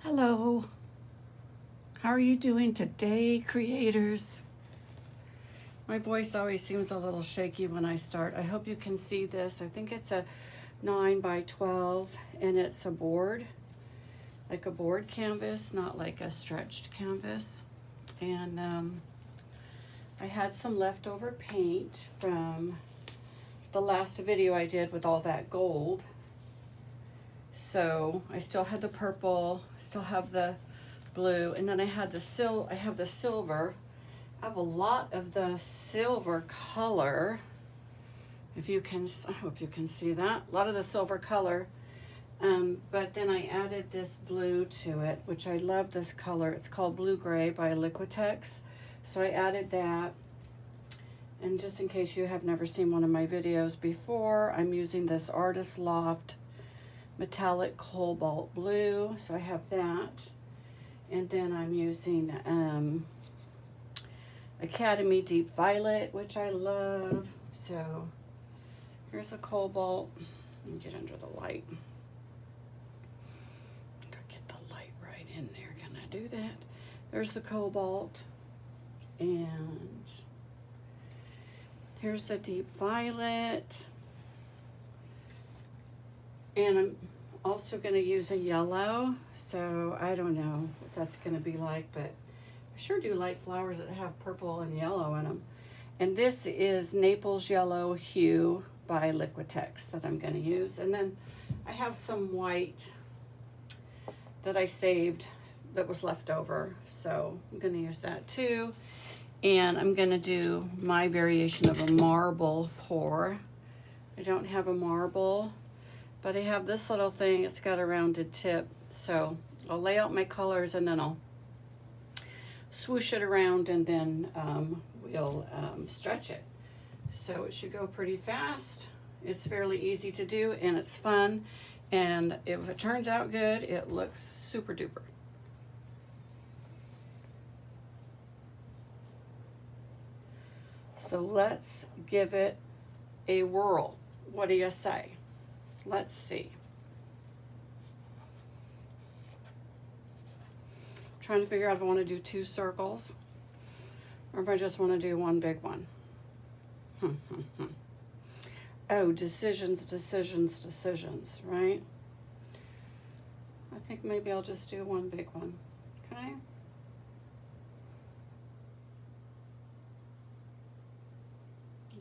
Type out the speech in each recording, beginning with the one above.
Hello, how are you doing today, creators? My voice always seems a little shaky when I start. I hope you can see this. I think it's a 9 by 12 and it's a board, like a board canvas, not like a stretched canvas. And I had some leftover paint from the last video I did with all that gold. So I still had the purple, still have the blue, and then I have the silver. I have a lot of the silver color. If you can, I hope you can see that. A lot of the silver color. But then I added this blue to it, which I love this color. It's called Blue Gray by Liquitex. So I added that. And just in case you have never seen one of my videos before, I'm using this Artist Loft metallic cobalt blue. So I have that. And then I'm using Academy Deep Violet, which I love. So here's a cobalt. Let me get under the light. Get the light right in there. Can I do that? There's the cobalt. And here's the deep violet. And I'm also going to use a yellow. So I don't know what that's going to be like, but I sure do like flowers that have purple and yellow in them. And this is Naples Yellow Hue by Liquitex that I'm going to use. And then I have some white that I saved that was left over. So I'm going to use that too. And I'm going to do my variation of a marble pour. I don't have a marble, but I have this little thing. It's got a rounded tip. So I'll lay out my colors and then I'll swoosh it around and then we'll stretch it. So it should go pretty fast. It's fairly easy to do and it's fun. And if it turns out good, it looks super duper. So let's give it a whirl. What do you say? Let's see. Trying to figure out if I want to do 2 circles or if I just want to do one big one. Oh, decisions, right? I think maybe I'll just do one big one, okay?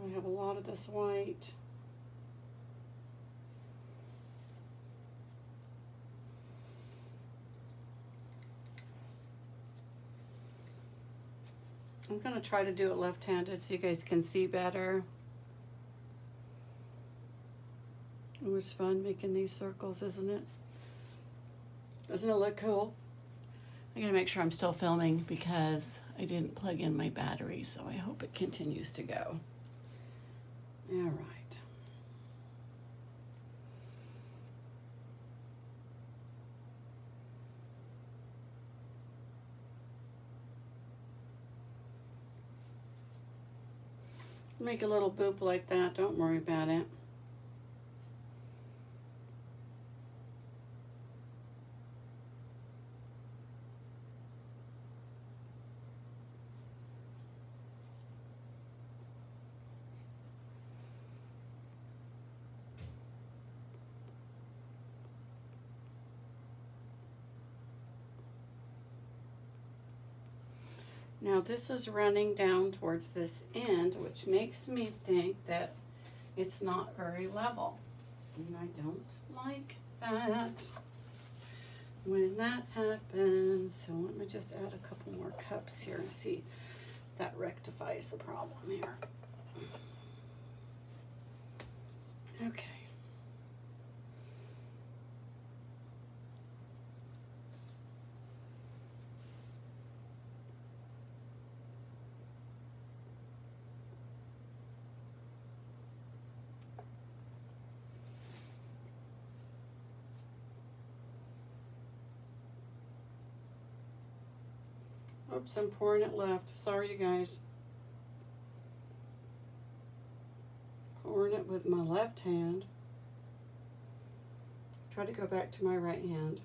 I have a lot of this white. I'm going to try to do it left-handed so you guys can see better. It was fun making these circles, isn't it? Doesn't it look cool? I gotta make sure I'm still filming because I didn't plug in my battery, so I hope it continues to go. All right. Make a little boop like that, don't worry about it. Now this is running down towards this end, which makes me think that it's not very level. And I don't like that when that happens. So let me just add a couple more cups here and see if that rectifies the problem here. Okay. Oops, I'm pouring it left. Sorry, you guys. Pouring it with my left hand. Try to go back to my right hand.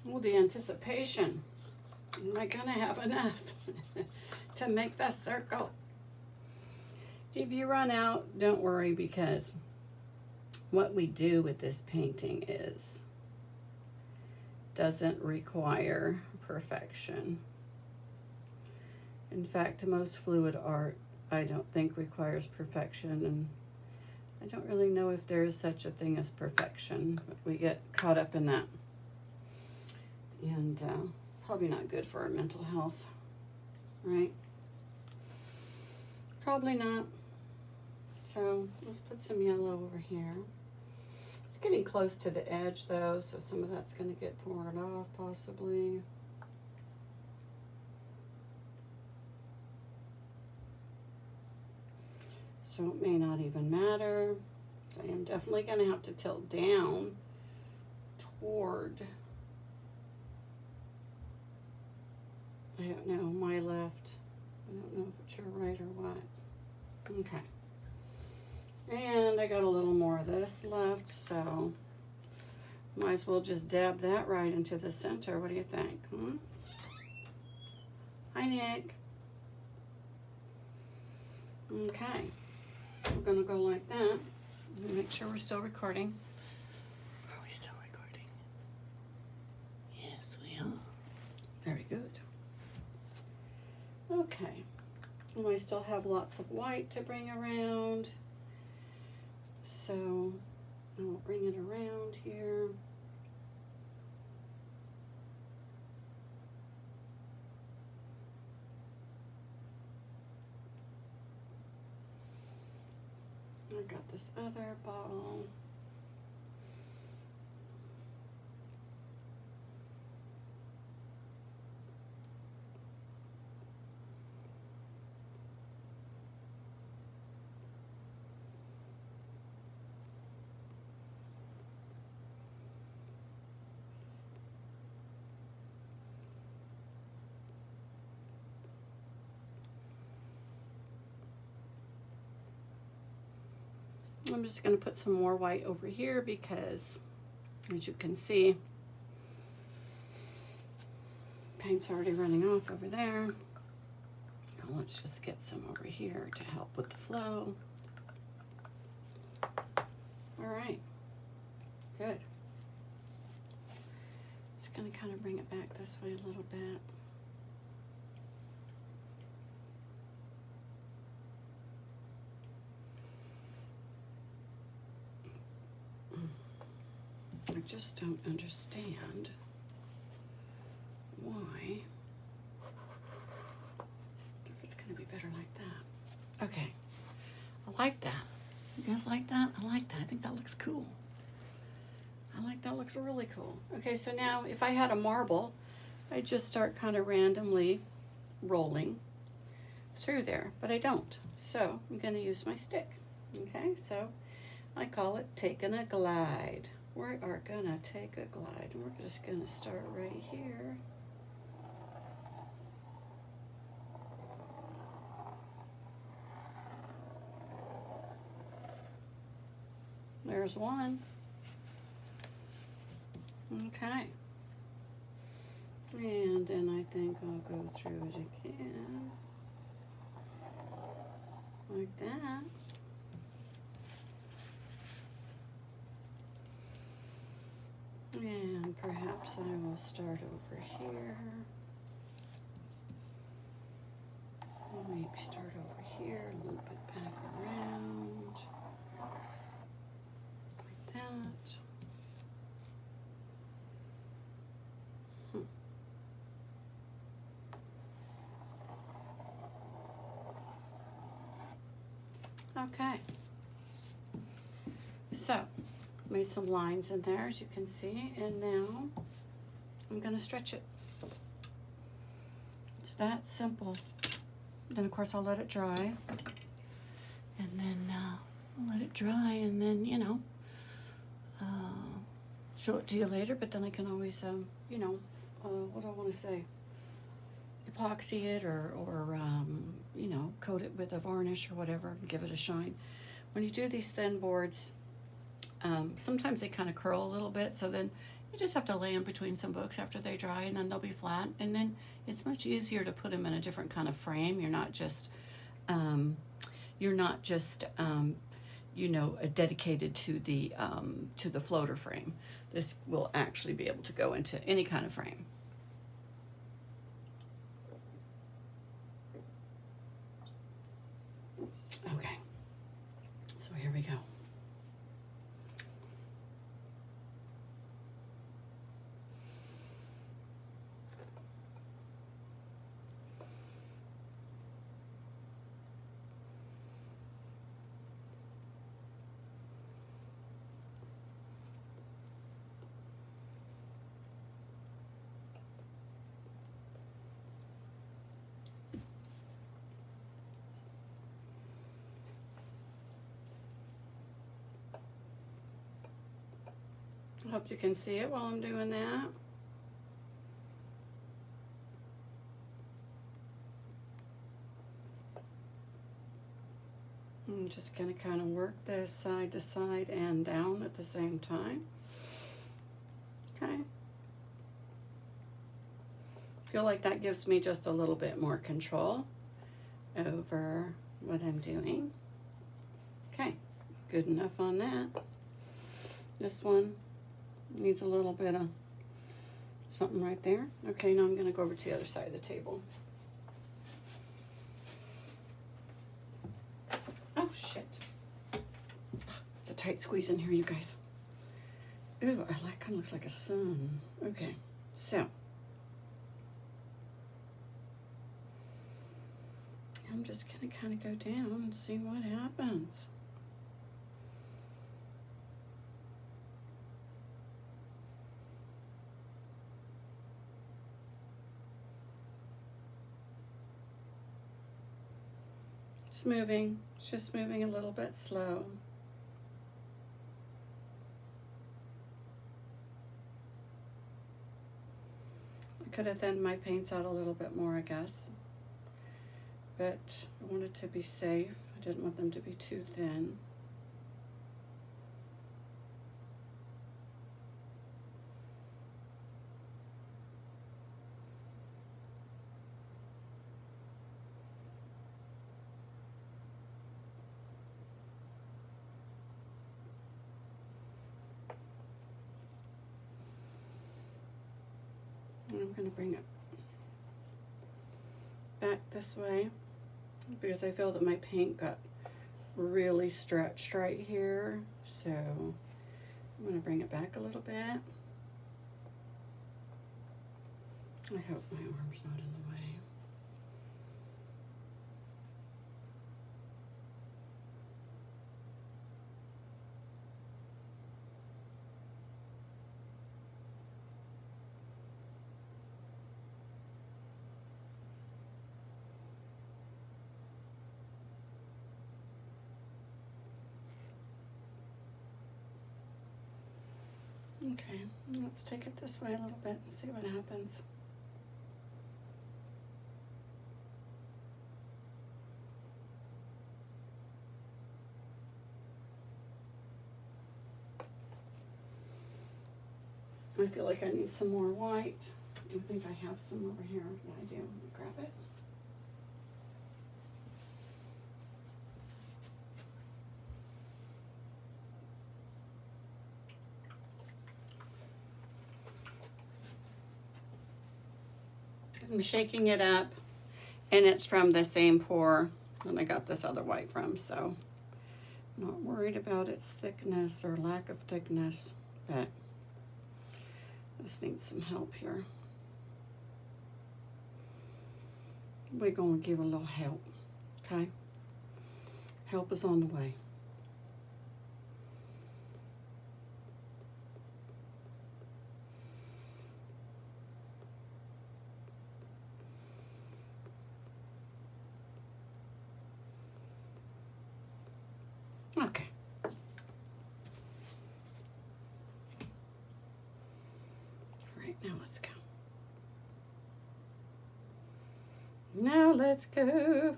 Oh, the anticipation. Am I gonna have enough to make the circle? If you run out, don't worry, because what we do with this painting doesn't require perfection. In fact, most fluid art I don't think requires perfection, and I don't really know if there is such a thing as perfection, but we get caught up in that. And probably not good for our mental health, right? Probably not. So let's put some yellow over here. It's getting close to the edge though, so some of that's going to get poured off possibly. So it may not even matter. I am definitely going to have to tilt down toward, I don't know, my left. I don't know if it's your right or what. Okay. And I got a little more of this left, so might as well just dab that right into the center. What do you think? Hi, Nick. Okay. We're going to go like that. Make sure we're still recording. Are we still recording? Yes, we are. Very good. Okay. And I still have lots of white to bring around. So I will bring it around here. I got this other bottle. I'm just going to put some more white over here because, as you can see, paint's already running off over there. Now let's just get some over here to help with the flow. All right, good. Just going to kind of bring it back this way a little bit. I just don't understand why. If it's going to be better like that. Okay, I like that. You guys like that? I like that. I think that looks cool. I like that. Looks really cool. Okay, so now if I had a marble, I'd just start kind of randomly rolling through there, but I don't. So I'm going to use my stick. Okay, so I call it taking a glide. We are gonna take a glide, and we're just gonna start right here. There's one. Okay. And then I think I'll go through it again. Like that. And perhaps I will start over here. Maybe start over here, loop it back around. Like that. Okay. So, made some lines in there, as you can see, and now I'm going to stretch it. It's that simple. Then, of course, I'll let it dry, and then I'll let it dry, and then, you know, show it to you later, but then I can always, you know, what do I want to say? Epoxy it or you know, coat it with a varnish or whatever and give it a shine. When you do these thin boards, sometimes they kind of curl a little bit, so then you just have to lay them between some books after they dry, and then they'll be flat, and then it's much easier to put them in a different kind of frame. You're not just you know, dedicated to the floater frame. This will actually be able to go into any kind of frame. Okay, so here we go. I hope you can see it while I'm doing that. I'm just going to kind of work this side to side and down at the same time. Okay. Feel like that gives me just a little bit more control over what I'm doing. Okay, good enough on that. This one needs a little bit of something right there. Okay, now I'm going to go over to the other side of the table. Oh, shit. It's a tight squeeze in here, you guys. Ooh, I like, kind of looks like a sun. Okay, so I'm just going to kind of go down and see what happens. It's moving. It's just moving a little bit slow. I could have thinned my paints out a little bit more, I guess. But I wanted to be safe. I didn't want them to be too thin. And I'm going to bring it back this way because I feel that my paint got really stretched right here. So I'm going to bring it back a little bit. I hope my arm's not in the way. Okay, let's take it this way a little bit and see what happens. I feel like I need some more white. I think I have some over here. Yeah, I do. Let me grab it. I'm shaking it up, and it's from the same pour that I got this other white from, so I'm not worried about its thickness or lack of thickness, but this needs some help here. We're going to give a little help, okay? Help is on the way. Okay. All right, now let's go. Now let's go.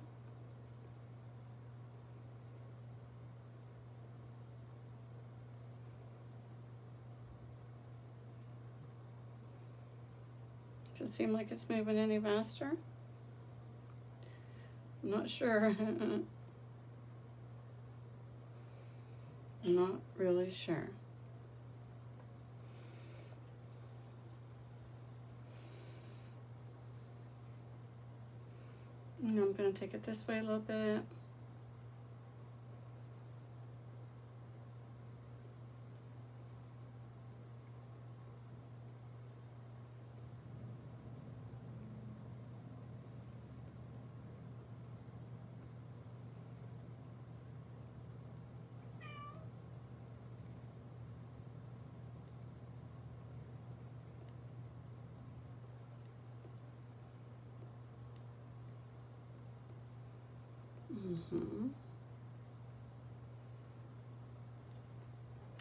Does it seem like it's moving any faster? I'm not sure. Not really sure. And I'm going to take it this way a little bit.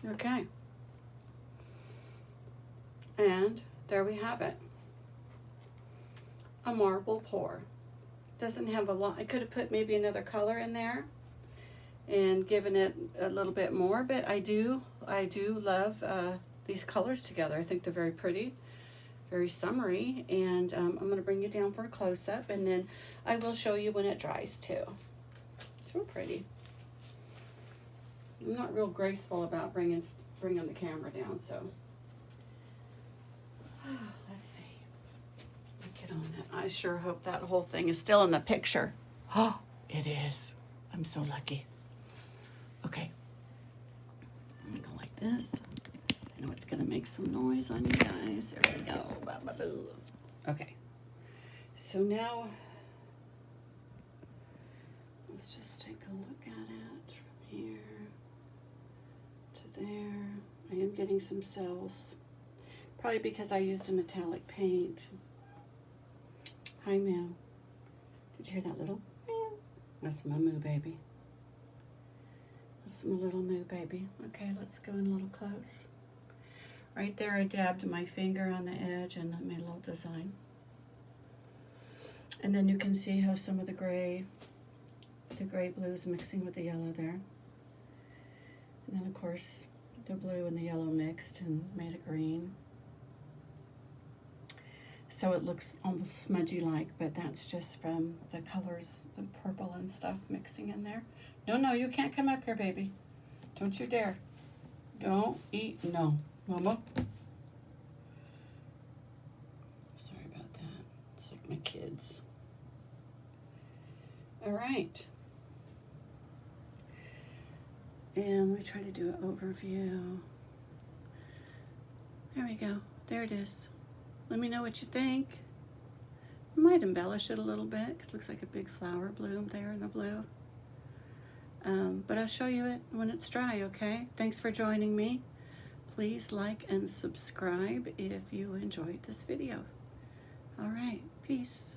Okay. And there we have it. A marble pour. Doesn't have a lot. I could have put maybe another color in there and given it a little bit more, but I do love these colors together. I think they're very pretty, very summery, and I'm going to bring you down for a close-up, and then I will show you when it dries too. It's real pretty. I'm not real graceful about bringing the camera down, so let's see. Let me get on it. I sure hope that whole thing is still in the picture. Oh, it is. I'm so lucky. Okay. I'm gonna go like this. I know it's gonna make some noise on you guys. There we go. Ba-ba-boo. Okay. So now let's just take a look at it from here to there. I am getting some cells. Probably because I used a metallic paint. Hi, Moo. Did you hear that little meow? That's my Moo baby. That's my little Moo baby. Okay, let's go in a little close. Right there, I dabbed my finger on the edge and I made a little design. And then you can see how some of the gray blue is mixing with the yellow there. And then, of course, the blue and the yellow mixed and made a green. So it looks almost smudgy-like, but that's just from the colors, the purple and stuff mixing in there. No, you can't come up here, baby. Don't you dare. Don't eat. No. Mama. Sorry about that. It's like my kids. All right. And we try to do an overview. There we go. There it is. Let me know what you think. I might embellish it a little bit because it looks like a big flower bloom there in the blue. But I'll show you it when it's dry, okay? Thanks for joining me. Please like and subscribe if you enjoyed this video. All right, peace.